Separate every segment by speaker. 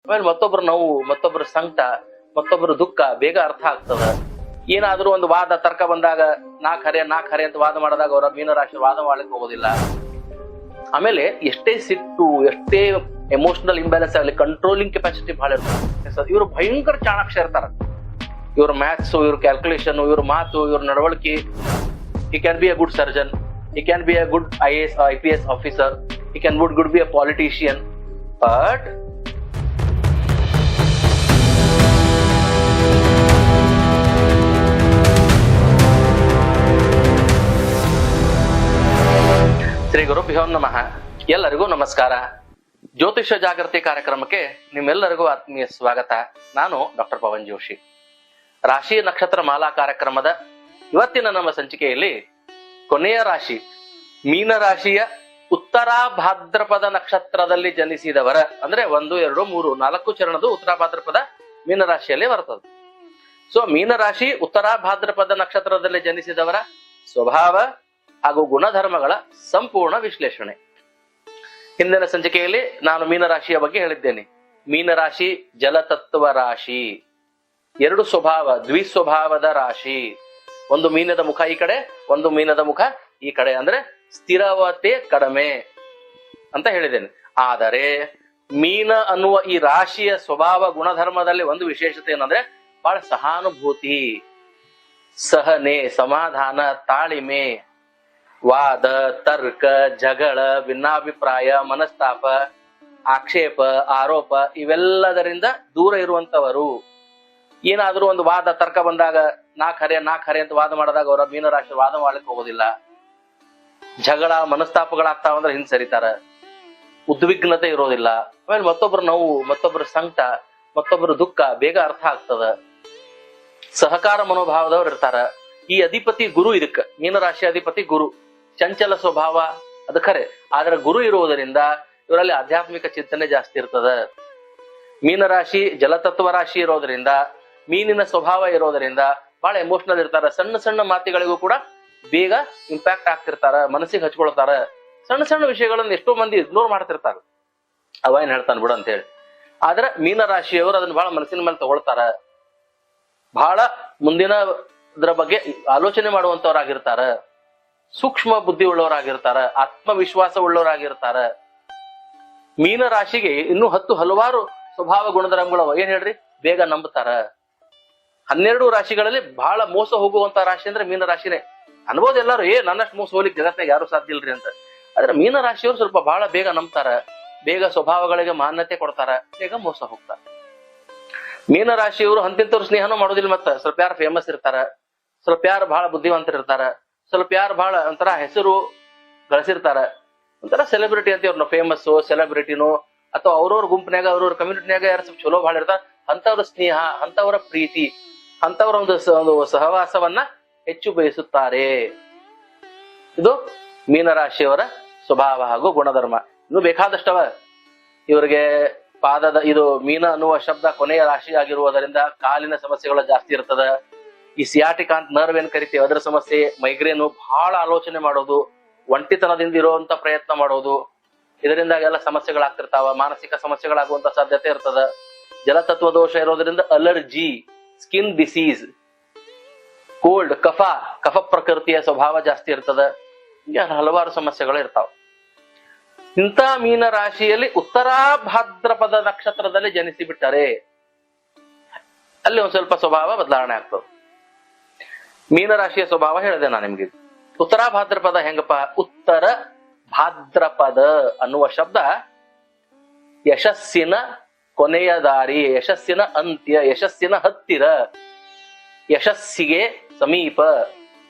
Speaker 1: ಆಮೇಲೆ ಮತ್ತೊಬ್ರು ನೋವು, ಮತ್ತೊಬ್ರು ಸಂಕಟ, ಮತ್ತೊಬ್ರು ದುಃಖ ಬೇಗ ಅರ್ಥ ಆಗ್ತದ. ಏನಾದ್ರೂ ಒಂದು ವಾದ ತರ್ಕ ಬಂದಾಗ ನಾ ಖರೆ ಅಂತ ವಾದ ಮಾಡಿದಾಗ ಅವರ ಮೀನರಾಶಿ ವಾದ ಮಾಡ್ಲಿಕ್ಕೆ ಹೋಗೋದಿಲ್ಲ. ಆಮೇಲೆ ಎಷ್ಟೇ ಸಿಟ್ಟು, ಎಷ್ಟೇ ಎಮೋಷನಲ್ ಇಂಬ್ಯಾಲೆನ್ಸ್ ಆಗಲಿ, ಕಂಟ್ರೋಲಿಂಗ್ ಕೆಪಾಸಿಟಿ ಬಹಳ ಇರ್ತದೆ. ಇವರು ಭಯಂಕರ ಚಾಣಾಕ್ಷ ಇರ್ತಾರ. ಇವ್ರ ಮ್ಯಾಥ್ಸ್, ಇವ್ರ ಕ್ಯಾಲ್ಕುಲೇಷನ್, ಇವ್ರ ಮಾತು, ಇವ್ರ ನಡವಳಿಕೆ. he can be a good surgeon, he can be a good IAS or IPS officer, he can good be a politician, but Shri ಗುರುಭ್ಯೋ ನಮಃ. ಎಲ್ಲರಿಗೂ ನಮಸ್ಕಾರ. ಜ್ಯೋತಿಷ್ಯ ಜಾಗೃತಿ ಕಾರ್ಯಕ್ರಮಕ್ಕೆ ನಿಮ್ಮೆಲ್ಲರಿಗೂ ಆತ್ಮೀಯ ಸ್ವಾಗತ. ನಾನು ಡಾಕ್ಟರ್ ಪವನ್ ಜೋಶಿ. ರಾಶಿ ನಕ್ಷತ್ರ ಮಾಲಾ ಕಾರ್ಯಕ್ರಮದ ಇವತ್ತಿನ ನಮ್ಮ ಸಂಚಿಕೆಯಲ್ಲಿ ಕೊನೆಯ ರಾಶಿ ಮೀನ ರಾಶಿಯ ಉತ್ತರ ಭಾದ್ರಪದ ನಕ್ಷತ್ರದಲ್ಲಿ ಜನಿಸಿದವರ, ಅಂದ್ರೆ 1, 2, 3, 4 ಚರಣದ ಉತ್ತರ ಭಾದ್ರಪದ ಮೀನ ರಾಶಿಯಲ್ಲಿ ಬರ್ತದೆ. ಸೊ ಮೀನರಾಶಿ ಉತ್ತರ ಭಾದ್ರಪದ ನಕ್ಷತ್ರದಲ್ಲಿ ಜನಿಸಿದವರ ಸ್ವಭಾವ ಹಾಗೂ ಗುಣಧರ್ಮಗಳ ಸಂಪೂರ್ಣ ವಿಶ್ಲೇಷಣೆ. ಹಿಂದಿನ ಸಂಚಿಕೆಯಲ್ಲಿ ನಾನು ಮೀನರಾಶಿಯ ಬಗ್ಗೆ ಹೇಳಿದ್ದೇನೆ. ಮೀನರಾಶಿ ಜಲತತ್ವ ರಾಶಿ, 2 ಸ್ವಭಾವ, ದ್ವಿಸ್ವಭಾವದ ರಾಶಿ. ಒಂದು ಮೀನದ ಮುಖ ಈ ಕಡೆ, ಒಂದು ಮೀನದ ಮುಖ ಈ ಕಡೆ, ಅಂದ್ರೆ ಸ್ಥಿರವತೆ ಕಡಿಮೆ ಅಂತ ಹೇಳಿದ್ದೇನೆ. ಆದರೆ ಮೀನ ಅನ್ನುವ ಈ ರಾಶಿಯ ಸ್ವಭಾವ ಗುಣಧರ್ಮದಲ್ಲಿ ಒಂದು ವಿಶೇಷತೆ ಏನಂದ್ರೆ ಬಹಳ ಸಹಾನುಭೂತಿ, ಸಹನೆ, ಸಮಾಧಾನ, ತಾಳ್ಮೆ, ವಾದ, ತರ್ಕ, ಜಗಳ, ಭಿನ್ನಾಭಿಪ್ರಾಯ, ಮನಸ್ತಾಪ, ಆಕ್ಷೇಪ, ಆರೋಪ ಇವೆಲ್ಲದರಿಂದ ದೂರ ಇರುವಂತವರು. ಏನಾದ್ರೂ ಒಂದು ವಾದ ತರ್ಕ ಬಂದಾಗ ನಾ ಖರೆ ಅಂತ ವಾದ ಮಾಡಿದಾಗ ಅವರ ಮೀನರಾಶಿ ವಾದ ಮಾಡ್ಲಿಕ್ಕೆ ಹೋಗೋದಿಲ್ಲ. ಜಗಳ ಮನಸ್ತಾಪಗಳಾಗ್ತಾವಂದ್ರೆ ಹಿಂದ್ ಸರಿತಾರ. ಉದ್ವಿಗ್ನತೆ ಇರೋದಿಲ್ಲ. ಆಮೇಲೆ ಮತ್ತೊಬ್ರು ನೋವು, ಮತ್ತೊಬ್ರು ಸಂಕಟ, ಮತ್ತೊಬ್ರು ದುಃಖ ಬೇಗ ಅರ್ಥ ಆಗ್ತದ. ಸಹಕಾರ ಮನೋಭಾವದವ್ರು ಇರ್ತಾರ. ಈ ಅಧಿಪತಿ ಗುರು, ಇದಕ್ಕ ಮೀನರಾಶಿ ಅಧಿಪತಿ ಗುರು. ಚಂಚಲ ಸ್ವಭಾವ ಅದು ಖರೆ, ಆದ್ರೆ ಗುರು ಇರುವುದರಿಂದ ಇವರಲ್ಲಿ ಆಧ್ಯಾತ್ಮಿಕ ಚಿಂತನೆ ಜಾಸ್ತಿ ಇರ್ತದ. ಮೀನರಾಶಿ ಜಲತತ್ವ ರಾಶಿ ಇರೋದ್ರಿಂದ, ಮೀನಿನ ಸ್ವಭಾವ ಇರೋದ್ರಿಂದ ಬಹಳ ಎಮೋಷನಲ್ ಇರ್ತಾರ. ಸಣ್ಣ ಸಣ್ಣ ಮಾತುಗಳಿಗೂ ಕೂಡ ಬೇಗ ಇಂಪ್ಯಾಕ್ಟ್ ಆಗ್ತಿರ್ತಾರ, ಮನಸ್ಸಿಗೆ ಹಚ್ಕೊಳ್ತಾರ. ಸಣ್ಣ ಸಣ್ಣ ವಿಷಯಗಳನ್ನ ಎಷ್ಟೋ ಮಂದಿ ಇಗ್ನೋರ್ ಮಾಡ್ತಿರ್ತಾರ, ಅವ ಏನ್ ಹೇಳ್ತಾನ ಬಿಡು ಅಂತ ಹೇಳಿ. ಆದ್ರೆ ಮೀನರಾಶಿಯವರು ಅದನ್ನ ಬಹಳ ಮನಸ್ಸಿನ ಮೇಲೆ ತಗೊಳ್ತಾರ. ಬಹಳ ಮುಂದಿನ ಇದ್ರ ಬಗ್ಗೆ ಆಲೋಚನೆ ಮಾಡುವಂತವ್ರಾಗಿರ್ತಾರ. ಸೂಕ್ಷ್ಮ ಬುದ್ಧಿ ಉಳ್ಳವರಾಗಿರ್ತಾರ, ಆತ್ಮವಿಶ್ವಾಸ ಉಳ್ಳವರಾಗಿರ್ತಾರ. ಮೀನರಾಶಿಗೆ ಇನ್ನೂ ಹಲವಾರು ಸ್ವಭಾವ ಗುಣಧರ್ಮಗಳು ಏನ್ ಹೇಳ್ರಿ, ಬೇಗ ನಂಬುತ್ತಾರ. 12 ರಾಶಿಗಳಲ್ಲಿ ಬಹಳ ಮೋಸ ಹೋಗುವಂತ ರಾಶಿ ಅಂದ್ರೆ ಮೀನರಾಶಿನೇ. ಅನ್ಬೋದು ಎಲ್ಲಾರು, ನನ್ನಷ್ಟು ಮೋಸ ಹೋಗ್ಲಿಕ್ಕೆ ಜಗತ್ನಾಗ ಯಾರು ಸಾಧ್ಯ ಇಲ್ರಿ ಅಂತ. ಆದ್ರೆ ಮೀನರಾಶಿಯವರು ಸ್ವಲ್ಪ ಬಹಳ ಬೇಗ ನಂಬ್ತಾರ, ಬೇಗ ಸ್ವಭಾವಗಳಿಗೆ ಮಾನ್ಯತೆ ಕೊಡ್ತಾರ, ಬೇಗ ಮೋಸ ಹೋಗ್ತಾರ. ಮೀನರಾಶಿಯವರು ಅಂತಿಂತವ್ರು ಸ್ನೇಹನೂ ಮಾಡೋದಿಲ್ಲ. ಮತ್ತ ಸ್ವಲ್ಪ ಯಾರು ಫೇಮಸ್ ಇರ್ತಾರ, ಸ್ವಲ್ಪ ಯಾರು ಬಹಳ ಬುದ್ಧಿವಂತರು ಇರ್ತಾರ, ಸ್ವಲ್ಪ ಯಾರು ಬಹಳ ಒಂಥರ ಹೆಸರು ಗಳಿಸಿರ್ತಾರ, ಒಂಥರ ಸೆಲೆಬ್ರಿಟಿ ಅಂತ ಇವ್ರನ್ನ ಫೇಮಸ್ ಸೆಲೆಬ್ರಿಟಿನೋ ಅಥವಾ ಅವ್ರವ್ರ ಗುಂಪಿನಾಗ ಅವ್ರವ್ರ ಕಮ್ಯುನಿಟಿನಾಗ ಯಾರು ಸ್ವಲ್ಪ ಚಲೋ ಬಹಳ ಇರ್ತಾರ, ಅಂತವ್ರ ಸ್ನೇಹ, ಅಂತವರ ಪ್ರೀತಿ, ಅಂತವರ ಒಂದು ಸಹವಾಸವನ್ನ ಹೆಚ್ಚು ಬಯಸುತ್ತಾರೆ. ಇದು ಮೀನರಾಶಿಯವರ ಸ್ವಭಾವ ಹಾಗೂ ಗುಣಧರ್ಮ. ಇನ್ನು ಬೇಕಾದಷ್ಟವ ಇವರಿಗೆ. ಪಾದದ ಇದು ಮೀನ ಅನ್ನುವ ಶಬ್ದ ಕೊನೆಯ ರಾಶಿ ಆಗಿರುವುದರಿಂದ ಕಾಲಿನ ಸಮಸ್ಯೆಗಳು ಜಾಸ್ತಿ ಇರ್ತದ. ಈ ಸಿಯಾಟಿಕ್ ಅಂತ ನರ್ವ್ ಏನ್ ಕರಿತೀವಿ ಅದರ ಸಮಸ್ಯೆ, ಮೈಗ್ರೇನು, ಬಹಳ ಆಲೋಚನೆ ಮಾಡೋದು, ಒಂಟಿತನದಿಂದ ಇರುವಂತ ಪ್ರಯತ್ನ ಮಾಡೋದು, ಇದರಿಂದಾಗೆಲ್ಲ ಸಮಸ್ಯೆಗಳಾಗ್ತಿರ್ತಾವ. ಮಾನಸಿಕ ಸಮಸ್ಯೆಗಳಾಗುವಂತ ಸಾಧ್ಯತೆ ಇರ್ತದ. ಜಲತತ್ವ ದೋಷ ಇರೋದ್ರಿಂದ ಅಲರ್ಜಿ, ಸ್ಕಿನ್ ಡಿಸೀಸ್, ಕೋಲ್ಡ್, ಕಫ ಪ್ರಕೃತಿಯ ಸ್ವಭಾವ ಜಾಸ್ತಿ ಇರ್ತದ. ಹೀಗೆ ಹಲವಾರು ಸಮಸ್ಯೆಗಳು ಇರ್ತಾವ. ಇಂಥ ಮೀನ ರಾಶಿಯಲ್ಲಿ ಉತ್ತರ ಭಾದ್ರಪದ ನಕ್ಷತ್ರದಲ್ಲಿ ಜನಿಸಿ ಬಿಟ್ಟರೆ ಅಲ್ಲಿ ಒಂದ್ ಸ್ವಲ್ಪ ಸ್ವಭಾವ ಬದಲಾವಣೆ ಆಗ್ತದೆ. ಮೀನರಾಶಿಯ ಸ್ವಭಾವ ಹೇಳಿದೆ ನಾನು ನಿಮ್ಗೆ. ಉತ್ತರ ಭಾದ್ರಪದ ಹೆಂಗಪ್ಪ? ಉತ್ತರ ಭಾದ್ರಪದ ಅನ್ನುವ ಶಬ್ದ ಯಶಸ್ಸಿನ ಕೊನೆಯ ದಾರಿ, ಯಶಸ್ಸಿನ ಅಂತ್ಯ, ಯಶಸ್ಸಿನ ಹತ್ತಿರ, ಯಶಸ್ಸಿಗೆ ಸಮೀಪ,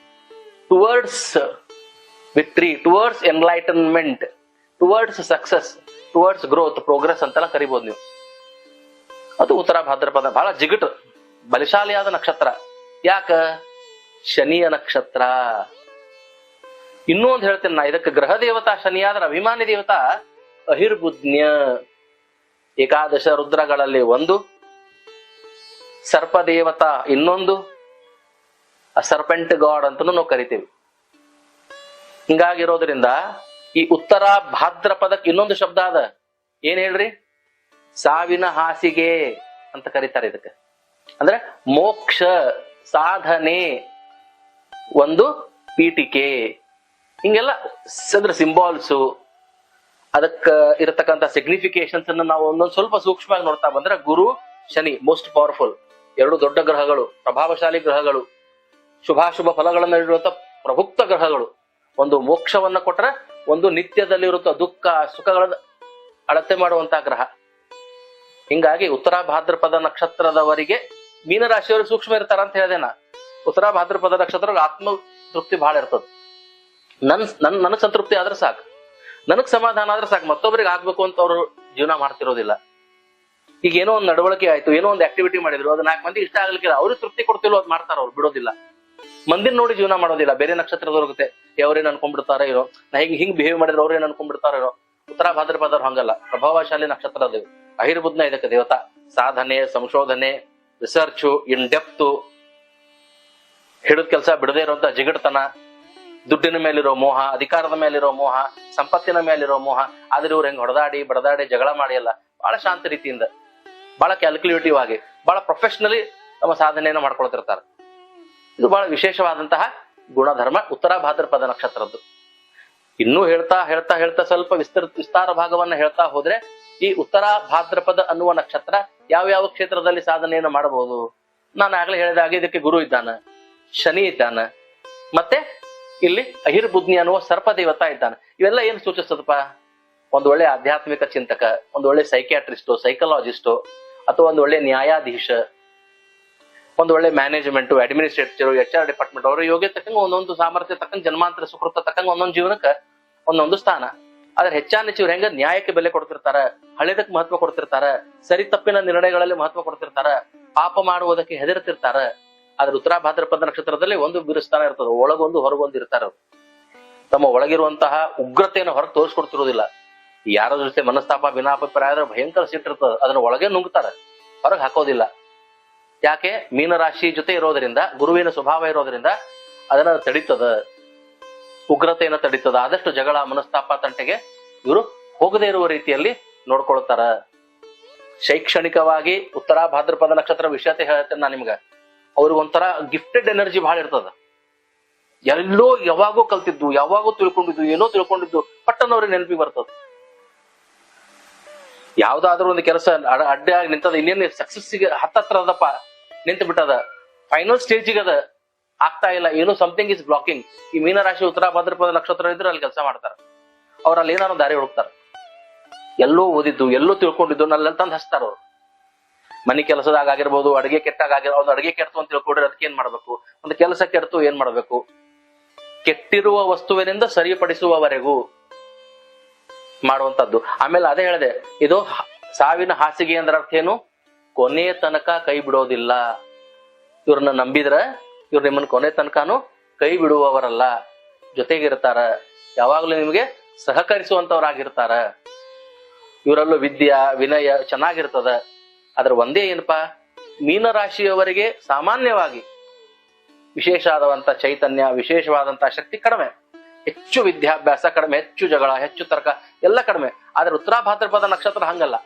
Speaker 1: towards victory, towards enlightenment, towards success, towards growth, progress ಅಂತೆಲ್ಲ ಕರಿಬಹುದು ನೀವು. ಅದು ಉತ್ತರ ಭಾದ್ರಪದ. ಬಹಳ ಜಿಗಟ್ ಬಲಿಶಾಲಿಯಾದ ನಕ್ಷತ್ರ. ಯಾಕ? ಶನಿಯ ನಕ್ಷತ್ರ. ಇನ್ನೂ ಒಂದು ಹೇಳ್ತೇನೆ ನಾ, ಇದಕ್ಕೆ ಗ್ರಹ ದೇವತಾ ಶನಿಯಾದ್ರ ಅಭಿಮಾನಿ ದೇವತಾ ಅಹಿರ್ಬುದ್ನ್ಯ. ಏಕಾದಶ ರುದ್ರಗಳಲ್ಲಿ ಒಂದು, ಸರ್ಪ ದೇವತಾ ಇನ್ನೊಂದು, ಸರ್ಪೆಂಟ್ ಗಾಡ್ ಅಂತನೂ ನಾವು ಕರಿತೀವಿ. ಹಿಂಗಾಗಿರೋದ್ರಿಂದ ಈ ಉತ್ತರ ಭಾದ್ರಪದಕ್ಕೆ ಇನ್ನೊಂದು ಶಬ್ದ ಅದ. ಏನ್ ಹೇಳ್ರಿ? ಸಾವಿನ ಹಾಸಿಗೆ ಅಂತ ಕರೀತಾರೆ ಇದಕ್ಕೆ. ಅಂದ್ರೆ ಮೋಕ್ಷ ಸಾಧನೆ ಒಂದು ಪೀಠಿಕೆ, ಹಿಂಗೆಲ್ಲ ಅದ್ರ ಸಿಂಬಾಲ್ಸು, ಅದಕ್ಕ ಇರತಕ್ಕಂತ ಸಿಗ್ನಿಫಿಕೇಶನ್ಸ್ ಅನ್ನ ನಾವು ಒಂದೊಂದು ಸ್ವಲ್ಪ ಸೂಕ್ಷ್ಮವಾಗಿ ನೋಡ್ತಾ ಬಂದ್ರೆ, ಗುರು ಶನಿ ಮೋಸ್ಟ್ ಪವರ್ಫುಲ್, ಎರಡು ದೊಡ್ಡ ಗ್ರಹಗಳು, ಪ್ರಭಾವಶಾಲಿ ಗ್ರಹಗಳು, ಶುಭಾಶುಭ ಫಲಗಳನ್ನು ನೀಡುವಂತ ಪ್ರಭುಕ್ತ ಗ್ರಹಗಳು. ಒಂದು ಮೋಕ್ಷವನ್ನ ಕೊಟ್ರೆ ಒಂದು ನಿತ್ಯದಲ್ಲಿರುತ್ತ ದುಃಖ ಸುಖಗಳನ್ನ ಅಳತೆ ಮಾಡುವಂತ ಗ್ರಹ. ಹಿಂಗಾಗಿ ಉತ್ತರ ಭಾದ್ರಪದ ನಕ್ಷತ್ರದವರಿಗೆ ಮೀನರಾಶಿಯವರು ಸೂಕ್ಷ್ಮ ಇರ್ತಾರ ಅಂತ ಹೇಳಿದೆ ನಾ. ಉತ್ತರ ಭಾದ್ರಪದ ನಕ್ಷತ್ರ ಆತ್ಮ ತೃಪ್ತಿ ಬಹಳ ಇರ್ತದ. ನನಗ್ ಸಂತೃಪ್ತಿ ಆದ್ರೆ ಸಾಕು, ನನಗ್ ಸಮಾಧಾನ ಆದ್ರೆ ಸಾಕು, ಮತ್ತೊಬ್ಬರಿಗೆ ಆಗ್ಬೇಕು ಅಂತ ಅವ್ರು ಜೀವನ ಮಾಡ್ತಿರೋದಿಲ್ಲ. ಈಗ ಏನೋ ಒಂದು ನಡವಳಿಕೆ ಆಯ್ತು, ಏನೋ ಒಂದು ಆಕ್ಟಿವಿಟಿ ಮಾಡಿದ್ರು, ಅದು 4 ಮಂದಿ ಇಷ್ಟ ಆಗ್ಲಿಕ್ಕಿಲ್ಲ, ಅವ್ರಿಗೆ ತೃಪ್ತಿ ಕೊಡ್ತಿಲ್ಲ, ಅದ್ ಮಾಡ್ತಾರ, ಅವ್ರು ಬಿಡೋದಿಲ್ಲ. ಮಂದಿನ ನೋಡಿ ಜೀವನ ಮಾಡೋದಿಲ್ಲ. ಬೇರೆ ನಕ್ಷತ್ರದವ್ರ ಜೊತೆ ಅವ್ರೇನ್ ಅನ್ಕೊಂಡ್ಬಿಡ್ತಾರ ಇರೋ, ನಾ ಹಿಂಗ್ ಬಿಹೇವ್ ಮಾಡಿದ್ರೆ ಅವ್ರೇನ್ ಅನ್ಕೊಂಡ್ಬಿಡ್ತಾರ ಇರೋ. ಉತ್ತರ ಭಾದ್ರಪದವ್ರು ಹಂಗಲ್ಲ, ಪ್ರಭಾವಶಾಲಿ ನಕ್ಷತ್ರ ಅದು. ಅಹಿರ್ಬುದ್ನ ಇದಕ್ಕೆ ದೇವತಾ. ಸಾಧನೆ, ಸಂಶೋಧನೆ, ರಿಸರ್ಚು, ಇನ್ ಡೆಪ್ತು, ಹಿಡಿದ ಕೆಲಸ ಬಿಡದೇ ಇರುವಂತ ಜಿಗಡ್ತನ, ದುಡ್ಡಿನ ಮೇಲಿರೋ ಮೋಹ, ಅಧಿಕಾರದ ಮೇಲಿರೋ ಮೋಹ, ಸಂಪತ್ತಿನ ಮೇಲಿರೋ ಮೋಹ. ಆದ್ರೆ ಇವ್ರು ಹೆಂಗ್ ಹೊಡೆದಾಡಿ ಬಡದಾಡಿ ಜಗಳ ಮಾಡಿಯಲ್ಲ, ಬಹಳ ಶಾಂತ ರೀತಿಯಿಂದ, ಬಹಳ ಕ್ಯಾಲ್ಕುಲೇಟಿವ್ ಆಗಿ, ಬಹಳ ಪ್ರೊಫೆಷನಲಿ ತಮ್ಮ ಸಾಧನೆಯನ್ನು ಮಾಡ್ಕೊಳ್ತಿರ್ತಾರೆ. ಇದು ಬಹಳ ವಿಶೇಷವಾದಂತಹ ಗುಣಧರ್ಮ ಉತ್ತರ ಭಾದ್ರಪದ ನಕ್ಷತ್ರದ್ದು. ಇನ್ನೂ ಹೇಳ್ತಾ ಹೇಳ್ತಾ ಹೇಳ್ತಾ ಸ್ವಲ್ಪ ವಿಸ್ತಾರ ಭಾಗವನ್ನ ಹೇಳ್ತಾ ಹೋದ್ರೆ, ಈ ಉತ್ತರ ಭಾದ್ರಪದ ಅನ್ನುವ ನಕ್ಷತ್ರ ಯಾವ ಕ್ಷೇತ್ರದಲ್ಲಿ ಸಾಧನೆಯನ್ನು ಮಾಡಬಹುದು. ನಾನು ಆಗ್ಲೇ ಹೇಳಿದ ಹಾಗೆ ಇದಕ್ಕೆ ಗುರು ಇದ್ದಾನ, ಶನಿ ಇದ್ದಾನ, ಮತ್ತೆ ಇಲ್ಲಿ ಅಹಿರ್ಬುದ್ನಿ ಅನ್ನುವ ಸರ್ಪ ದೇವತಾ ಇದ್ದಾನೆ. ಇವೆಲ್ಲ ಏನ್ ಸೂಚಿಸ್ತದಪ್ಪ? ಒಂದು ಒಳ್ಳೆ ಆಧ್ಯಾತ್ಮಿಕ ಚಿಂತಕ, ಒಂದು ಒಳ್ಳೆ ಸೈಕ್ಯಾಟ್ರಿಸ್ಟೋ, ಸೈಕಲಾಜಿಸ್ಟೋ, ಅಥವಾ ಒಂದು ಒಳ್ಳೆ ನ್ಯಾಯಾಧೀಶ, ಒಂದು ಒಳ್ಳೆ ಮ್ಯಾನೇಜ್ಮೆಂಟ್, ಅಡ್ಮಿನಿಸ್ಟ್ರೇಟಿವ್, HR ಡಿಪಾರ್ಟ್ಮೆಂಟ್, ಅವರ ಯೋಗ್ಯ ತಕ್ಕಂಗ ಒಂದೊಂದು ಸಾಮರ್ಥ್ಯ ತಕ್ಕಂಗ, ಜನ್ಮಾಂತರ ಸುಕೃತ ತಕ್ಕಂಗ ಒಂದೊಂದು ಜೀವನಕ್ಕೆ ಒಂದೊಂದು ಸ್ಥಾನ. ಆದ್ರೆ ಹೆಚ್ಚಾನೆಚ್ಚು ಹೆಂಗ ನ್ಯಾಯಕ್ಕೆ ಬೆಲೆ ಕೊಡ್ತಿರ್ತಾರ, ಹಳೆದಕ್ಕೆ ಮಹತ್ವ ಕೊಡ್ತಿರ್ತಾರ, ಸರಿ ತಪ್ಪಿನ ನಿರ್ಣಯಗಳಲ್ಲಿ ಮಹತ್ವ ಕೊಡ್ತಿರ್ತಾರ, ಪಾಪ ಮಾಡುವುದಕ್ಕೆ ಹೆದರ್ತಿರ್ತಾರ. ಆದ್ರೆ ಉತ್ತರ ಭಾದ್ರಪದ ನಕ್ಷತ್ರದಲ್ಲಿ ಒಂದು ಬಿರುಸ್ಥಾನ ಇರ್ತದೆ, ಒಳಗೊಂದು ಹೊರಗೊಂದು ಇರ್ತಾರ. ತಮ್ಮ ಒಳಗಿರುವಂತಹ ಉಗ್ರತೆಯನ್ನು ಹೊರಗೆ ತೋರಿಸ್ಕೊಡ್ತಿರೋದಿಲ್ಲ. ಯಾರ ಜೊತೆ ಮನಸ್ತಾಪ ಭಿನ್ನಾಭಿಪ್ರಾಯ ಆದ್ರೆ ಭಯಂಕರ ಸಿಟ್ಟಿರ್ತದ, ಅದನ್ನ ಒಳಗೆ ನುಂಗ್ತಾರ, ಹೊರಗೆ ಹಾಕೋದಿಲ್ಲ. ಯಾಕೆ? ಮೀನರಾಶಿ ಜೊತೆ ಇರೋದ್ರಿಂದ, ಗುರುವಿನ ಸ್ವಭಾವ ಇರೋದ್ರಿಂದ ಅದನ್ನ ತಡೀತದ, ಉಗ್ರತೆಯನ್ನು ತಡೀತದ. ಆದಷ್ಟು ಜಗಳ ಮನಸ್ತಾಪ ತಂಟೆಗೆ ಇವರು ಹೋಗದೇ ಇರುವ ರೀತಿಯಲ್ಲಿ ನೋಡ್ಕೊಳ್ತಾರ. ಶೈಕ್ಷಣಿಕವಾಗಿ ಉತ್ತರ ಭಾದ್ರಪದ ನಕ್ಷತ್ರ ವಿಷಯತೆ ಹೇಳ್ತೇನೆ ನಾನು ನಿಮ್ಗ. ಅವ್ರಿಗೊಂಥರ ಗಿಫ್ಟೆಡ್ ಎನರ್ಜಿ ಬಹಳ ಇರ್ತದ. ಎಲ್ಲೋ ಯಾವಾಗೋ ಕಲ್ತಿದ್ದು, ಯಾವಾಗೋ ತಿಳ್ಕೊಂಡಿದ್ದು, ಏನೋ ತಿಳ್ಕೊಂಡಿದ್ದು ಪಟ್ಟನವ್ರಿಗೆ ನೆನಪಿಗೆ ಬರ್ತದ. ಯಾವ್ದಾದ್ರು ಒಂದು ಕೆಲಸ ಅಡ್ಡಾಗಿ ನಿಂತದ, ಇನ್ನೇನು ಸಕ್ಸಸ್ಸಿಗೆ ಹತ್ತತ್ರ ಅದಪ್ಪ, ನಿಂತು ಬಿಟ್ಟದ, ಫೈನಲ್ ಸ್ಟೇಜಿಗೆ ಅದ, ಆಗ್ತಾ ಇಲ್ಲ, ಏನೋ ಸಮಥಿಂಗ್ ಇಸ್ ಬ್ಲಾಕಿಂಗ್. ಈ ಮೀನರಾಶಿ ಉತ್ತರ ಭಾದ್ರಪದ ನಕ್ಷತ್ರ ಇದ್ರೆ ಅಲ್ಲಿ ಕೆಲಸ ಮಾಡ್ತಾರ. ಅವ್ರ ಅಲ್ಲಿ ಏನಾರು ದಾರಿ ಹುಡುಕ್ತಾರ. ಎಲ್ಲೋ ಓದಿದ್ದು, ಎಲ್ಲೋ ತಿಳ್ಕೊಂಡಿದ್ದು ನಲ್ಲೆಲ್ಲ ತಂದು ಹಚ್ತಾರ ಅವ್ರು. ಮನೆ ಕೆಲಸದಾಗ ಆಗಿರ್ಬೋದು, ಅಡಿಗೆ ಕೆಟ್ಟಾಗ ಆಗಿರ್ಬೋದು, ಅಡಿಗೆ ಕೆಡ್ತು ಅಂತ ತಿಳ್ಕೊಂಡ್ರೆ ಅದಕ್ಕೆ ಏನ್ ಮಾಡ್ಬೇಕು, ಒಂದು ಕೆಲಸ ಕೆಡ್ತು ಏನ್ ಮಾಡ್ಬೇಕು, ಕೆಟ್ಟಿರುವ ವಸ್ತುವಿನಿಂದ ಸರಿಪಡಿಸುವವರೆಗೂ ಮಾಡುವಂತದ್ದು. ಆಮೇಲೆ ಅದೇ ಹೇಳಿದೆ, ಇದು ಸಾವಿನ ಹಾಸಿಗೆ ಅಂದ್ರೆ ಅರ್ಥ ಏನು? ಕೊನೆ ತನಕ ಕೈ ಬಿಡೋದಿಲ್ಲ. ಇವ್ರನ್ನ ನಂಬಿದ್ರ ಇವ್ರು ನಿಮ್ಮನ್ನ ಕೊನೆ ತನಕನೂ ಕೈ ಬಿಡುವವರಲ್ಲ, ಜೊತೆಗಿರ್ತಾರ, ಯಾವಾಗ್ಲೂ ನಿಮ್ಗೆ ಸಹಕರಿಸುವಂತವ್ರಾಗಿರ್ತಾರ. ಇವರಲ್ಲೂ ವಿದ್ಯಾ ವಿನಯ ಚೆನ್ನಾಗಿರ್ತದ. ಅದ್ರ ಒಂದೇ ಏನಪ್ಪಾ, ಮೀನರಾಶಿಯವರಿಗೆ ಸಾಮಾನ್ಯವಾಗಿ ವಿಶೇಷ ಆದಂತ ಚೈತನ್ಯ, ವಿಶೇಷವಾದಂತಹ ಶಕ್ತಿ ಕಡಿಮೆ, ಹೆಚ್ಚು ವಿದ್ಯಾಭ್ಯಾಸ ಕಡಿಮೆ, ಹೆಚ್ಚು ಜಗಳ, ಹೆಚ್ಚು ತರ್ಕ ಎಲ್ಲ ಕಡಿಮೆ. ಆದ್ರೆ ಉತ್ತರ ಭಾದ್ರಪದ ನಕ್ಷತ್ರ ಹಂಗಲ್ಲ.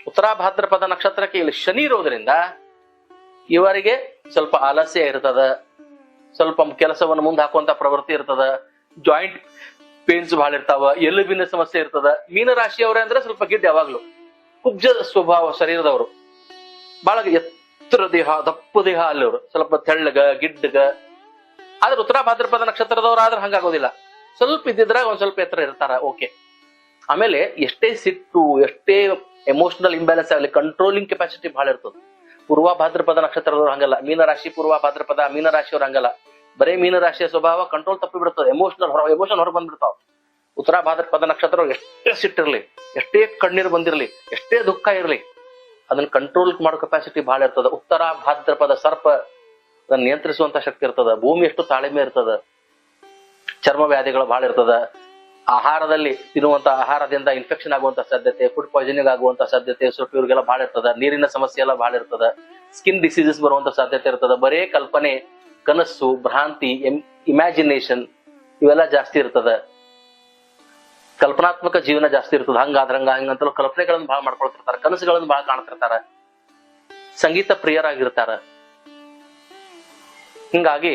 Speaker 1: ಉತ್ತರ ಭಾದ್ರಪದ ನಕ್ಷತ್ರಕ್ಕೆ ಇಲ್ಲಿ ಶನಿ ಇರೋದ್ರಿಂದ ಇವರಿಗೆ ಸ್ವಲ್ಪ ಆಲಸ್ಯ ಇರ್ತದ, ಸ್ವಲ್ಪ ಕೆಲಸವನ್ನು ಮುಂದೆ ಹಾಕುವಂತ ಪ್ರವೃತ್ತಿ ಇರ್ತದ, ಜಾಯಿಂಟ್ ಪೇನ್ಸ್ ಬಹಳ ಇರ್ತಾವ, ಎಲುಬಿನ ಸಮಸ್ಯೆ ಇರ್ತದ. ಮೀನರಾಶಿಯವರೇ ಅಂದ್ರೆ ಸ್ವಲ್ಪ ಗಿಡ್ಡ, ಯಾವಾಗ್ಲು ಕುಬ್ಜ ಸ್ವಭಾವ ಶರೀರದವರು, ಬಹಳ ಎತ್ತರ ದೇಹ, ದಪ್ಪ ದೇಹ ಅಲ್ಲಿವ್ರು, ಸ್ವಲ್ಪ ತೆಳ್ಳಗ ಗಿಡ್ಡಗ. ಆದ್ರೆ ಉತ್ತರ ಭಾದ್ರಪದ ನಕ್ಷತ್ರದವ್ರು ಆದ್ರೆ ಹಂಗಾಗೋದಿಲ್ಲ, ಸ್ವಲ್ಪ ಇದ್ದಿದ್ರಾಗ ಒಂದ್ ಸ್ವಲ್ಪ ಎತ್ತರ ಇರ್ತಾರ. ಓಕೆ. ಆಮೇಲೆ ಎಷ್ಟೇ ಸಿಟ್ಟು, ಎಷ್ಟೇ ಎಮೋಷನಲ್ ಇಂಬ್ಯಾಲೆನ್ಸ್ ಆಗಲಿ, ಕಂಟ್ರೋಲಿಂಗ್ ಕೆಪಾಸಿಟಿ ಬಹಳ ಇರ್ತದೆ. ಪೂರ್ವ ಭಾದ್ರಪದ ನಕ್ಷತ್ರದವ್ರು ಹಂಗಲ್ಲ. ಮೀನರಾಶಿ ಪೂರ್ವ ಭಾದ್ರಪದ ಮೀನರಾಶಿಯವ್ರು ಹಂಗಲ್ಲ. ಬರೇ ಮೀನರಾಶಿಯ ಸ್ವಭಾವ ಕಂಟ್ರೋಲ್ ತಪ್ಪಿ ಬಿಡ್ತದೆ, ಎಮೋಷನ್ ಹೊರ ಬಂದ್ಬಿಡ್ತಾವ. ಉತ್ತರ ಭಾದ್ರಪದ ನಕ್ಷತ್ರ ಎಷ್ಟೇ ಸಿಟ್ಟಿರ್ಲಿ, ಎಷ್ಟೇ ಕಣ್ಣೀರು ಬಂದಿರ್ಲಿ, ಎಷ್ಟೇ ದುಃಖ ಇರ್ಲಿ, ಅದನ್ನ ಕಂಟ್ರೋಲ್ ಮಾಡೋ ಕೆಪಾಸಿಟಿ ಬಹಳ ಇರ್ತದ. ಉತ್ತರ ಭಾದ್ರಪದ ಸರ್ಪ ಅದನ್ನ ನಿಯಂತ್ರಿಸುವಂತ ಶಕ್ತಿ ಇರ್ತದ. ಭೂಮಿ ಎಷ್ಟು ತಾಳ್ಮೆ ಇರ್ತದ. ಚರ್ಮ ವ್ಯಾಧಿಗಳು ಬಹಳ ಇರ್ತದ. ಆಹಾರದಲ್ಲಿ ತಿನ್ನುವಂತ ಆಹಾರದಿಂದ ಇನ್ಫೆಕ್ಷನ್ ಆಗುವಂತ ಸಾಧ್ಯತೆ, ಫುಡ್ ಪಾಯ್ಸನಿಂಗ್ ಆಗುವಂತ ಸಾಧ್ಯತೆ ಸ್ವಲ್ಪ ಇವ್ರಿಗೆಲ್ಲ ಬಹಳ ಇರ್ತದ. ನೀರಿನ ಸಮಸ್ಯೆ ಎಲ್ಲ ಬಹಳ ಇರ್ತದ. ಸ್ಕಿನ್ ಡಿಸೀಸಸ್ ಬರುವಂತ ಸಾಧ್ಯತೆ ಇರ್ತದ. ಬರೇ ಕಲ್ಪನೆ, ಕನಸು, ಭ್ರಾಂತಿ, ಇಮ್ಯಾಜಿನೇಷನ್ ಇವೆಲ್ಲ ಜಾಸ್ತಿ ಇರ್ತದ. ಕಲ್ಪನಾತ್ಮಕ ಜೀವನ ಜಾಸ್ತಿ ಇರ್ತದ, ಹಂಗಾದ್ರಂಗ ಹಂಗಂತಲೂ ಕಲ್ಪನೆಗಳನ್ನು ಬಹಳ ಮಾಡ್ಕೊಳ್ತಿರ್ತಾರ, ಕನಸುಗಳನ್ನು ಬಹಳ ಕಾಣ್ತಿರ್ತಾರ, ಸಂಗೀತ ಪ್ರಿಯರಾಗಿರ್ತಾರ. ಹಿಂಗಾಗಿ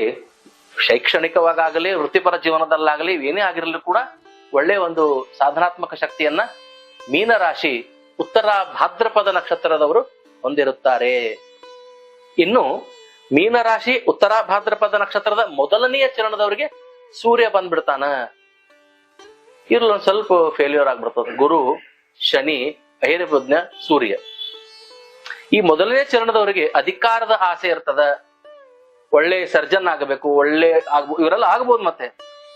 Speaker 1: ಶೈಕ್ಷಣಿಕವಾಗಲಿ ವೃತ್ತಿಪರ ಜೀವನದಲ್ಲಾಗಲಿ ಏನೇ ಆಗಿರಲಿ ಕೂಡ ಒಳ್ಳೆ ಒಂದು ಸಾಧನಾತ್ಮಕ ಶಕ್ತಿಯನ್ನ ಮೀನರಾಶಿ ಉತ್ತರ ಭಾದ್ರಪದ ನಕ್ಷತ್ರದವರು ಹೊಂದಿರುತ್ತಾರೆ. ಇನ್ನು ಮೀನರಾಶಿ ಉತ್ತರ ಭಾದ್ರಪದ ನಕ್ಷತ್ರದ ಮೊದಲನೆಯ ಚರಣದವರಿಗೆ ಸೂರ್ಯ ಬಂದ್ಬಿಡ್ತಾನ. ಇರ್ಲಿ ಒಂದ್ ಸ್ವಲ್ಪ ಫೇಲ್ಯೂರ್ ಆಗ್ಬಿಡ್ತದ. ಗುರು, ಶನಿ, ಐರಬುಧ್ನ, ಸೂರ್ಯ. ಈ ಮೊದಲನೇ ಚರಣದವರಿಗೆ ಅಧಿಕಾರದ ಆಸೆ ಇರ್ತದ. ಒಳ್ಳೆ ಸರ್ಜನ್ ಆಗಬೇಕು, ಇವರೆಲ್ಲ ಆಗ್ಬೋದು. ಮತ್ತೆ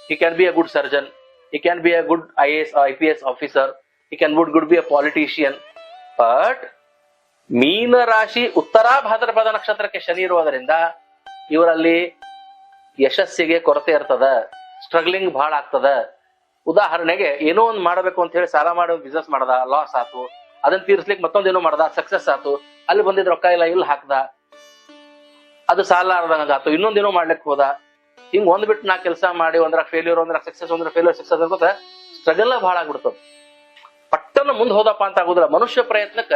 Speaker 1: he can be a good surgeon, he can be a good IAS or IPS officer, he can would be a politician. But ಮೀನ ರಾಶಿ ಉತ್ತರ ಭಾದ್ರಪದ ನಕ್ಷತ್ರಕ್ಕೆ ಶನಿ ಇರುವುದರಿಂದ ಇವರಲ್ಲಿ ಯಶಸ್ಸಿಗೆ ಕೊರತೆ ಇರ್ತದ, ಸ್ಟ್ರಗ್ಲಿಂಗ್ ಬಹಳ ಆಗ್ತದ. ಉದಾಹರಣೆಗೆ ಏನೋ ಒಂದು ಮಾಡಬೇಕು ಅಂತ ಹೇಳಿ ಸಾಲ ಮಾಡಿ ಬಿಸ್ನೆಸ್ ಮಾಡದ, ಲಾಸ್ ಆತು. ಅದನ್ನ ತೀರ್ಸ್ಲಿಕ್ಕೆ ಮತ್ತೊಂದೇನೋ ಮಾಡದ, ಸಕ್ಸಸ್ ಆತು. ಅಲ್ಲಿ ಬಂದಿದ್ ರೊಕ್ಕ ಇಲ್ಲ, ಇಲ್ಲಿ ಹಾಕ್ದ, ಅದು ಸಾಲ ಆತು. ಇನ್ನೊಂದೇನೋ ಮಾಡ್ಲಿಕ್ಕೆ ಹೋದ. ಹಿಂಗ್ ಒಂದ್ ಬಿಟ್ಟು ನಾ ಕೆಲಸ ಮಾಡಿ ಒಂದ್ರ ಫೇಲ್ಯೂರ್, ಒಂದ್ರ ಸಕ್ಸಸ್, ಒಂದ್ರ ಫೇಲ್ಯೂರ್, ಸಕ್ಸಸ್ ಅನ್ಕೋತ ಸ್ಟ್ರಗಲ್ ಬಹಳ ಆಗ್ಬಿಡ್ತದ. ಪಟ್ಟನ ಮುಂದ್ ಹೋದಪ್ಪ ಅಂತ ಆಗುದಿಲ್ಲ. ಮನುಷ್ಯ ಪ್ರಯತ್ನಕ್ಕ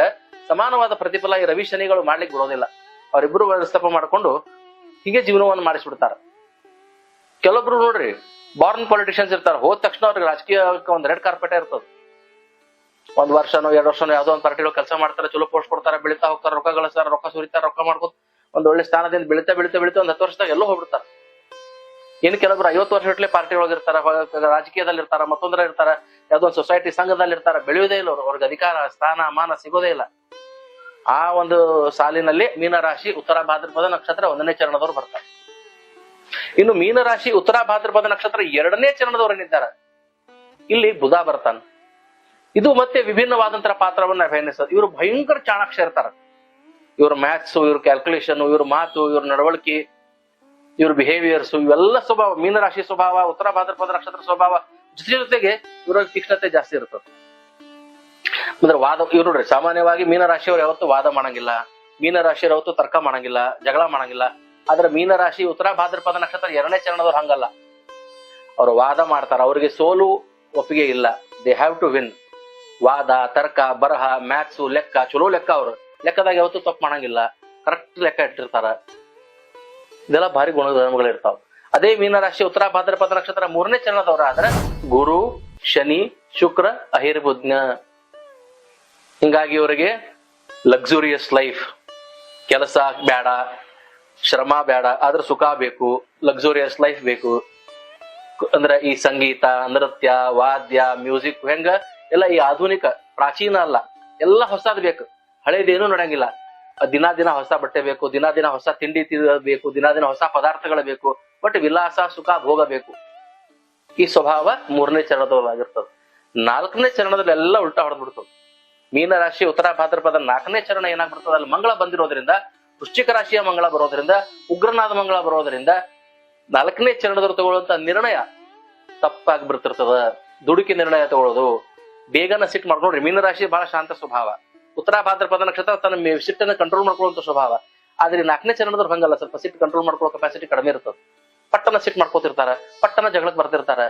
Speaker 1: ಸಮಾನವಾದ ಪ್ರತಿಫಲ ಈ ರವಿ ಶನಿಗಳು ಮಾಡ್ಲಿಕ್ಕೆ ಬಿಡೋದಿಲ್ಲ. ಅವರಿಬ್ರು ವ್ಯವಸ್ಥಾಪ ಮಾಡ್ಕೊಂಡು ಹೀಗೆ ಜೀವನವನ್ನು ಮಾಡಿಸ್ಬಿಡ್ತಾರ. ಕೆಲವೊಬ್ರು ನೋಡ್ರಿ ಬಾರ್ನ್ ಪೊಲಿಟಿಷಿಯನ್ಸ್ ಇರ್ತಾರ. ಹೋದ ತಕ್ಷಣ ಅವ್ರಿಗೆ ರಾಜಕೀಯಕ್ಕೆ ಒಂದ್ ರೆಡ್ ಕಾರ್ಪೆಟ್ ಇರ್ತದ. ಒಂದ್ ವರ್ಷನೋ 2 ವರ್ಷನೋ ಯಾವ್ದೋ ಒಂದ್ ಪಾರ್ಟಿಗಳು ಕೆಲಸ ಮಾಡ್ತಾರೆ, ಚಲೋ ಪೋಸ್ಟ್ ಕೊಡ್ತಾರ, ಬೆಳಿತಾ ಹೋಗ್ತಾರ, ರೊಕ್ಕ ಗಳಿಸ್ತಾರ, ರೊಕ್ಕ ಸುರಿತಾರ, ರೊಕ್ಕ ಮಾಡ್ಕೋತ ಒಂದ್ ಒಳ್ಳೆ ಸ್ಥಾನದಿಂದ ಬೆಳಿತಾ ಒಂದ್ 10 ವರ್ಷದಾಗ ಎಲ್ಲೋ ಹೋಗ್ಬಿಡ್ತಾರ. ಇನ್ನು ಕೆಲವೊಬ್ರು 50 ವರ್ಷ ಗಟ್ಲೆ ಪಾರ್ಟಿ ಒಳಗಿರ್ತಾರ, ರಾಜಕೀಯದಲ್ಲಿ ಇರ್ತಾರ, ಮತ್ತೊಂದ್ರ ಇರ್ತಾರ, ಯಾವ್ದೋ ಒಂದು ಸೊಸೈಟಿ ಸಂಘದಲ್ಲಿ ಇರ್ತಾರ. ಬೆಳೆಯೋದೇ ಇಲ್ಲ ಅವ್ರಿಗೆ ಅಧಿಕಾರ, ಸ್ಥಾನ, ಮಾನ ಸಿಗೋದೇ ಇಲ್ಲ. ಆ ಒಂದು ಸಾಲಿನಲ್ಲಿ ಮೀನರಾಶಿ ಉತ್ತರ ಭಾದ್ರಪದ ನಕ್ಷತ್ರ 1ನೇ ಚರಣದವ್ರು ಬರ್ತಾರೆ. ಇನ್ನು ಮೀನರಾಶಿ ಉತ್ತರ ಭಾದ್ರಪದ ನಕ್ಷತ್ರ 2ನೇ ಚರಣದವರೇನಿದ್ದಾರೆ, ಇಲ್ಲಿ ಬುಧ ಬರ್ತಾನ. ಇದು ಮತ್ತೆ ವಿಭಿನ್ನವಾದಂತಹ ಪಾತ್ರವನ್ನ ಅಭಿನಯಿಸ್ತದೆ. ಇವರು ಭಯಂಕರ ಚಾಣಾಕ್ಷ ಇರ್ತಾರ. ಇವ್ರ ಮ್ಯಾಥ್ಸ್, ಇವ್ರ ಕ್ಯಾಲ್ಕುಲೇಷನ್, ಇವ್ರ ಮಾತು, ಇವ್ರ ನಡವಳಿಕೆ, ಇವ್ರ ಬಿಹೇವಿಯರ್ಸ್, ಇವೆಲ್ಲ ಸ್ವಭಾವ, ಮೀನರಾಶಿ ಸ್ವಭಾವ, ಉತ್ತರ ಭಾದ್ರಪದ ನಕ್ಷತ್ರ ಸ್ವಭಾವ ಜೊತೆಗೆ ಇವರ ತೀಕ್ಷ್ಣತೆ ಜಾಸ್ತಿ ಇರ್ತದೆ. ಅಂದ್ರೆ ವಾದ, ಇವ್ರು ನೋಡ್ರಿ ಸಾಮಾನ್ಯವಾಗಿ ಮೀನರಾಶಿಯವ್ರು ಯಾವತ್ತು ವಾದ ಮಾಡಂಗಿಲ್ಲ, ಮೀನರಾಶಿಯವ್ರು ಯಾವತ್ತು ತರ್ಕ ಮಾಡಂಗಿಲ್ಲ, ಜಗಳ ಮಾಡಂಗಿಲ್ಲ. ಆದ್ರೆ ಮೀನರಾಶಿ ಉತ್ತರ ಭಾದ್ರಪದ ನಕ್ಷತ್ರ 2ನೇ ಚರಣದವ್ರು ಹಂಗಲ್ಲ. ಅವ್ರು ವಾದ ಮಾಡ್ತಾರ, ಅವ್ರಿಗೆ ಸೋಲು ಒಪ್ಪಿಗೆ ಇಲ್ಲ. They have to win. ವಾದ, ತರ್ಕ, ಬರಹ, ಮ್ಯಾಥ್ಸ್, ಲೆಕ್ಕ, ಚಲೋ ಲೆಕ್ಕ. ಅವ್ರು ಲೆಕ್ಕದಾಗ ಯಾವತ್ತೂ ತಪ್ಪು ಮಾಡಂಗಿಲ್ಲ, ಕರೆಕ್ಟ್ ಲೆಕ್ಕ ಇಟ್ಟಿರ್ತಾರ. ಇದೆಲ್ಲ ಭಾರಿ ಗುಣಧರ್ಮಗಳು ಇರ್ತಾವ. ಅದೇ ಮೀನರಾಶಿ ಉತ್ತರ ಭಾದ್ರಪದ ನಕ್ಷತ್ರ 3ನೇ ಚರಣದವ್ರ ಆದ್ರೆ ಗುರು, ಶನಿ, ಶುಕ್ರ, ಅಹಿರ್ಬುಧ್ನ. ಹಿಂಗಾಗಿ ಇವರಿಗೆ ಲಕ್ಸುರಿಯಸ್ ಲೈಫ್, ಕೆಲಸ ಬೇಡ, ಶ್ರಮ ಬೇಡ, ಆದ್ರೆ ಸುಖ ಬೇಕು, ಲಕ್ಸುರಿಯಸ್ ಲೈಫ್ ಬೇಕು. ಅಂದ್ರೆ ಈ ಸಂಗೀತ, ನೃತ್ಯ, ವಾದ್ಯ, ಮ್ಯೂಸಿಕ್ ಹೆಂಗ ಎಲ್ಲ ಈ ಆಧುನಿಕ, ಪ್ರಾಚೀನ ಅಲ್ಲ, ಎಲ್ಲ ಹೊಸದ್ ಬೇಕು. ಹಳೇದೇನು ನೋಡಂಗಿಲ್ಲ. ದಿನ ಹೊಸ ಬಟ್ಟೆ ಬೇಕು, ದಿನ ಹೊಸ ತಿಂಡಿ ಬೇಕು, ದಿನ ಹೊಸ ಪದಾರ್ಥಗಳು ಬೇಕು. ಬಟ್ ವಿಲಾಸ, ಸುಖ, ಭೋಗ ಬೇಕು. ಈ ಸ್ವಭಾವ 3ನೇ ಚರಣದೊಳಗಿರ್ತದೆ. 4ನೇ ಚರಣದಲ್ಲಿ ಎಲ್ಲ ಉಲ್ಟಾ ಹೊಡೆದ್ಬಿಡ್ತದೆ. ಮೀನರಾಶಿ ಉತ್ತರ ಭಾದ್ರಪದ 4ನೇ ಚರಣ ಏನಾಗ್ಬಿಡ್ತದೆ, ಅಲ್ಲಿ ಮಂಗಳ ಬಂದಿರೋದ್ರಿಂದ, ವೃಶ್ಚಿಕ ರಾಶಿಯ ಮಂಗಳ ಬರೋದ್ರಿಂದ, ಉಗ್ರನಾದ ಮಂಗಳ ಬರೋದ್ರಿಂದ 4ನೇ ಚರಣದವ್ರು ತಗೊಳ್ಳುವಂತ ನಿರ್ಣಯ ತಪ್ಪಾಗಿ ಬರ್ತಿರ್ತದ. ದುಡುಕಿ ನಿರ್ಣಯ ತಗೊಳ್ಳೋದು, ಬೇಗನ ಸಿಟ್ಟು ಮಾಡ್ಕೊಂಡು. ನೋಡ್ರಿ ಮೀನರಾಶಿ ಬಹಳ ಶಾಂತ ಸ್ವಭಾವ. ಉತ್ತರ ಭಾದ್ರಪದ ನಕ್ಷತ್ರ ತನ್ನ ಸಿಟ್ಟನ್ನು ಕಂಟ್ರೋಲ್ ಮಾಡ್ಕೊಳ್ಳುವಂತ ಸ್ವಭಾವ. ಆದ್ರೆ 4ನೇ ಚರಣದವ್ರು ಹಂಗಲ್ಲ, ಸ್ವಲ್ಪ ಸಿಟ್ಟು ಕಂಟ್ರೋಲ್ ಮಾಡ್ಕೊಳ್ಳೋ ಕೆಪಾಸಿಟಿ ಕಡಿಮೆ ಇರ್ತದೆ. ಪಟ್ಟನ ಸಿಟ್ಟು ಮಾಡ್ಕೊತಿರ್ತಾರ, ಪಟ್ಟನ ಜಗಳಕ್ಕೆ ಬರ್ತಿರ್ತಾರ,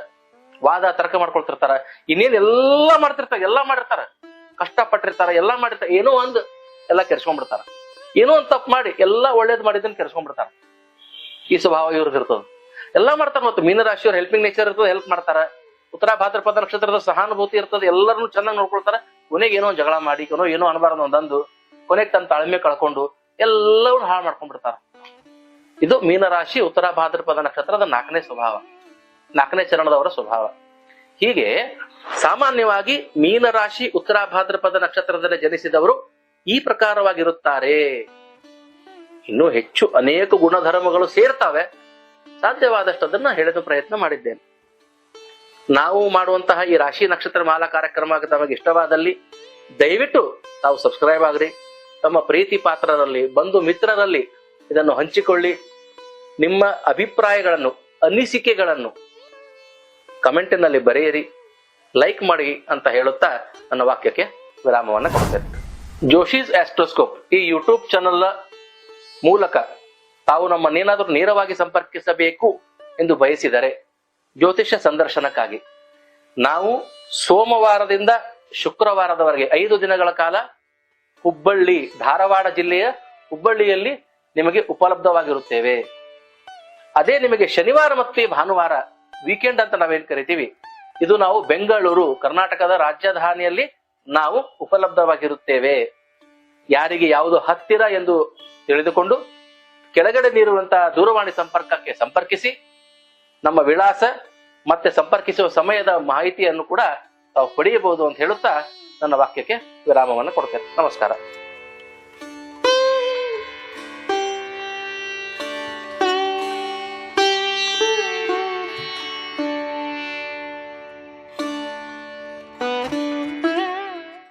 Speaker 1: ವಾದ ತರ್ಕ ಮಾಡ್ಕೊಳ್ತಿರ್ತಾರ, ಇನ್ನೇನ್ ಎಲ್ಲಾ ಮಾಡ್ತಿರ್ತಾರ, ಎಲ್ಲಾ ಮಾಡಿರ್ತಾರ, ಕಷ್ಟಪಟ್ಟಿರ್ತಾರ, ಎಲ್ಲಾ ಮಾಡಿರ್ತಾರ. ಏನೋ ಒಂದು ಎಲ್ಲಾ ಕೆರ್ಸ್ಕೊಂಡ್ಬಿಡ್ತಾರ, ಏನೋ ಒಂದ್ ತಪ್ಪು ಮಾಡಿ ಎಲ್ಲಾ ಒಳ್ಳೇದ್ ಮಾಡಿದ್ದನ್ನ ಕೆರ್ಸ್ಕೊಂಡ್ಬಿಡ್ತಾರ. ಈ ಸ್ವಭಾವ ಇವ್ರಿಗೆ ಇರ್ತದ. ಎಲ್ಲಾ ಮಾಡ್ತಾರ. ಮತ್ತು ಮೀನರಾಶಿಯವ್ರ ಹೆಲ್ಪಿಂಗ್ ನೇಚರ್ ಇರ್ತದೆ, ಹೆಲ್ಪ್ ಮಾಡ್ತಾರ. ಉತ್ತರ ಭಾದ್ರಪದ ನಕ್ಷತ್ರದ ಸಹಾನುಭೂತಿ ಇರ್ತದೆ, ಎಲ್ಲರನ್ನು ಚೆನ್ನಾಗಿ ನೋಡ್ಕೊಳ್ತಾರ. ಕೊನೆಗೆ ಏನೋ ಜಗಳ ಮಾಡಿ, ಏನೋ ಅನಬಾರದು ಒಂದಂದು, ಕೊನೆಗೆ ತನ್ನ ತಾಳ್ಮೆ ಕಳ್ಕೊಂಡು ಎಲ್ಲವನ್ನೂ ಹಾಳು ಮಾಡ್ಕೊಂಡ್ಬಿಡ್ತಾರ. ಇದು ಮೀನರಾಶಿ ಉತ್ತರ ಭಾದ್ರಪದ ನಕ್ಷತ್ರದ 4ನೇ ಸ್ವಭಾವ, 4ನೇ ಚರಣದವರ ಸ್ವಭಾವ. ಹೀಗೆ ಸಾಮಾನ್ಯವಾಗಿ ಮೀನರಾಶಿ ಉತ್ತರ ಭಾದ್ರಪದ ನಕ್ಷತ್ರದಲ್ಲಿ ಜನಿಸಿದವರು ಈ ಪ್ರಕಾರವಾಗಿರುತ್ತಾರೆ. ಇನ್ನೂ ಹೆಚ್ಚು ಅನೇಕ ಗುಣಧರ್ಮಗಳು ಸೇರ್ತಾವೆ. ಸಾಧ್ಯವಾದಷ್ಟು ಅದನ್ನ ಹೇಳಲು ಪ್ರಯತ್ನ ಮಾಡಿದ್ದೇನೆ. ನಾವು ಮಾಡುವಂತಹ ಈ ರಾಶಿ ನಕ್ಷತ್ರ ಮಾಲಾ ಕಾರ್ಯಕ್ರಮ ತಮಗೆ ಇಷ್ಟವಾದಲ್ಲಿ ದಯವಿಟ್ಟು ತಾವು ಸಬ್ಸ್ಕ್ರೈಬ್ ಆಗ್ರಿ. ತಮ್ಮ ಪ್ರೀತಿ ಪಾತ್ರರಲ್ಲಿ, ಬಂಧು ಮಿತ್ರರಲ್ಲಿ ಇದನ್ನು ಹಂಚಿಕೊಳ್ಳಿ. ನಿಮ್ಮ ಅಭಿಪ್ರಾಯಗಳನ್ನು, ಅನಿಸಿಕೆಗಳನ್ನು ಕಮೆಂಟಿನಲ್ಲಿ ಬರೆಯಿರಿ, ಲೈಕ್ ಮಾಡಿ ಅಂತ ಹೇಳುತ್ತಾ ನನ್ನ ವಾಕ್ಯಕ್ಕೆ ವಿರಾಮವನ್ನು ಕೊಡ್ತೇನೆ. ಜೋಶೀಸ್ ಆಸ್ಟ್ರೋಸ್ಕೋಪ್ ಈ ಯೂಟ್ಯೂಬ್ ಚಾನೆಲ್ ಮೂಲಕ ತಾವು ನಮ್ಮನ್ನೇನಾದರೂ ನೇರವಾಗಿ ಸಂಪರ್ಕಿಸಬೇಕು ಎಂದು ಬಯಸಿದರೆ ಜ್ಯೋತಿಷ್ಯ ಸಂದರ್ಶನಕ್ಕಾಗಿ ನಾವು ಸೋಮವಾರದಿಂದ ಶುಕ್ರವಾರದವರೆಗೆ 5 ದಿನಗಳ ಕಾಲ ಹುಬ್ಬಳ್ಳಿ, ಧಾರವಾಡ ಜಿಲ್ಲೆಯ ಹುಬ್ಬಳ್ಳಿಯಲ್ಲಿ ನಿಮಗೆ ಉಪಲಬ್ಧವಾಗಿರುತ್ತೇವೆ. ಅದೇ ನಿಮಗೆ ಶನಿವಾರ ಮತ್ತು ಭಾನುವಾರ ವೀಕೆಂಡ್ ಅಂತ ನಾವೇನ್ ಕರಿತೀವಿ, ಇದು ನಾವು ಬೆಂಗಳೂರು, ಕರ್ನಾಟಕದ ರಾಜಧಾನಿಯಲ್ಲಿ ನಾವು ಉಪಲಬ್ಧವಾಗಿರುತ್ತೇವೆ. ಯಾರಿಗೆ ಯಾವುದು ಹತ್ತಿರ ಎಂದು ತಿಳಿದುಕೊಂಡು ಕೆಳಗಡೆ ನೀಡುವಂತಹ ದೂರವಾಣಿ ಸಂಪರ್ಕಕ್ಕೆ ಸಂಪರ್ಕಿಸಿ ನಮ್ಮ ವಿಳಾಸ ಮತ್ತೆ ಸಂಪರ್ಕಿಸುವ ಸಮಯದ ಮಾಹಿತಿಯನ್ನು ಕೂಡ ತಾವು ಪಡೆಯಬಹುದು ಅಂತ ಹೇಳುತ್ತಾ ನನ್ನ ವಾಕ್ಯಕ್ಕೆ ವಿರಾಮವನ್ನು ಕೊಡ್ತೇನೆ. ನಮಸ್ಕಾರ.